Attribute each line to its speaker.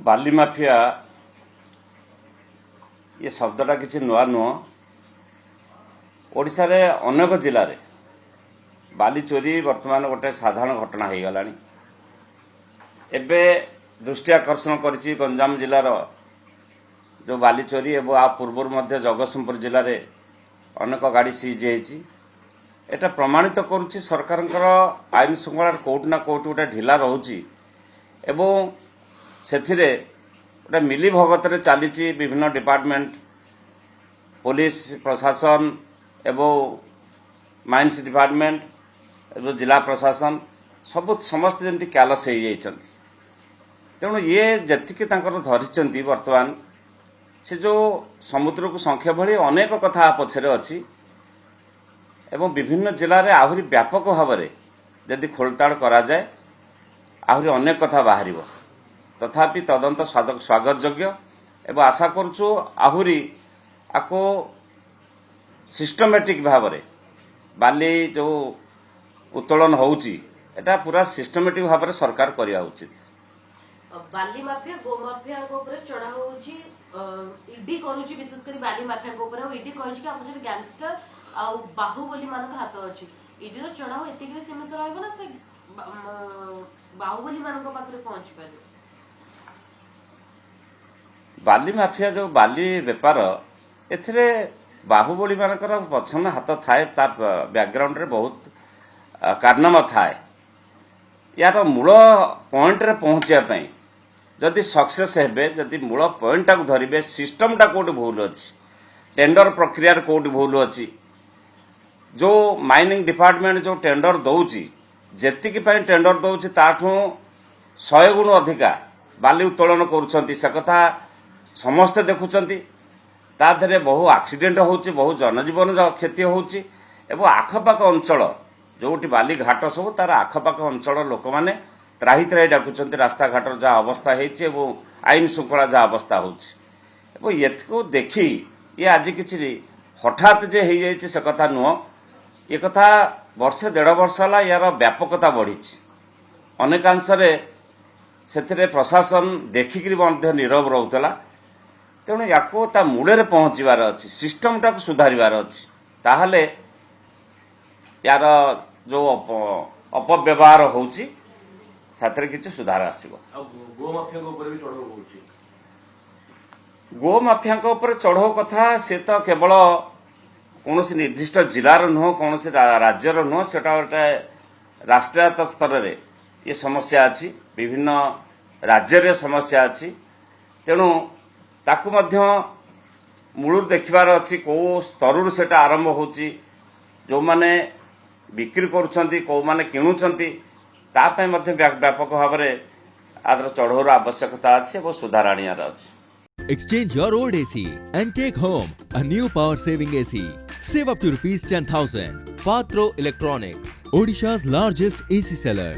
Speaker 1: बाली mafia ये शब्दटा किसी नुआ नुह ओडिशा रे अनेक जिले में बाली चोरी वर्तमान गोटे साधारण घटना हो गला एबे दृष्टि आकर्षण करिछि गंजाम जिलार जो बाली चोरी एवं आ पूर्व मध्य जगतसिंहपुर जिले में अनेक गाड़ी सीज होती एटा प्रमाणित करुच्ची सरकार आईन श्रृंखलार कोर्ट ना कोर्ट गोटे ढिला रोचे एवं सेथिरे गोटे मिली भगत चली विभिन्न डिपार्टमेंट पुलिस प्रशासन एवं माइंस डिपार्टमेंट एवं जिला प्रशासन सब समस्त जमी क्यालस हो तेणु ये जी धरी वर्तमान से जो समुद्र को संख्या भली अनेक कथा पछरे अच्छी एवं विभिन्न जिले में आहरी व्यापक भाव में यदि खोलताड़ करा जाए आहरी अनेक कथा बाहर तथापि तदंत स्वागत योग्य एवं आशा करुचु आहरी आपको सिस्टमेटिक भाव में बाली जो उत्तोलन होउची एटा पूरा सिस्टमेटिक भाव में सरकार करिया उचित।
Speaker 2: बाली माफिया गो माफिया को ऊपर चढ़ा होउची ईडी करूची विशेष करी बाली माफिया को ऊपर ईडी कहछि कि आपण जे गैंगस्टर आ बाहुबली मान का हाथ अछि ईडी रो चढ़ाव एते के सीमित रहइबो ना से बाहुबली मान को पात्र पहुंच पारे।
Speaker 1: बाली माफिया जो बाली व्यापार एथिरे बाहुबली मानकर पछन हाथ थाए ता बैकग्राउंड रे बहुत कारनामा थाए यार मूल पॉइंट रे पहुंचा पई जदि सक्सेस हेबे जदि मूल पॉइंट टाक धरिबे सिस्टम टा कोड भूल अछि टेंडर प्रक्रिया कोड भूल अछि जो माइनिंग डिपार्टमेंट जो टेंडर दउची जेतिकी पई टेंडर दउची ताठू 100 गुण अधिका बाली उत्तोलन करूछंती से कथा समस्त देखुछंती ता धरे बहु एक्सीडेंट होउची बहु जनजीवन क्षति होउची एवं आखपाख अंचल जोटी बाली घाट सब तार आखपाख अंचल लोक मैंने त्राही त्राही डाकुंट रास्ता घाट जहाँ अवस्था हो आईन श्रृंखला जहाँ अवस्था हो देखी ये आज कि हठात जे हो जाए से कथा नुह ये कथा वर्षे 1.5 वर्ष है यार व्यापकता बढ़ी अनेकांश से प्रशासन देखिक नीरव रोला तेणु या मूल पहुँचार अच्छी सिस्टम टाक सुधार अच्छी ताहले यार जो अपव्यवहार होउची साथरे किछि सुधार आसीबो। गो माफिया ऊपर चढ़ो कथा से तो केवल कौन निर्दिष्ट जिलार नुह कौन राज्यर नुह सेटा गोटे राष्ट्रीयत स्तर रे ये समस्या अच्छी विभिन्न राज्य समस्या अच्छी तेणु ताकू मध्य मूल देखिबार अच्छी कौ स्तर सेटा आरंभ होची जो माने बिक्री करुछंती को माने किणुछंती तापे मध्य व्यापक भाव में आदर चढ़ौर आवश्यकता अच्छे और सुधार आनियार अच्छे।
Speaker 3: Exchange your old AC and take home a new power saving AC. Save up to ₹10,000. Patro Electronics, Odisha's largest AC seller.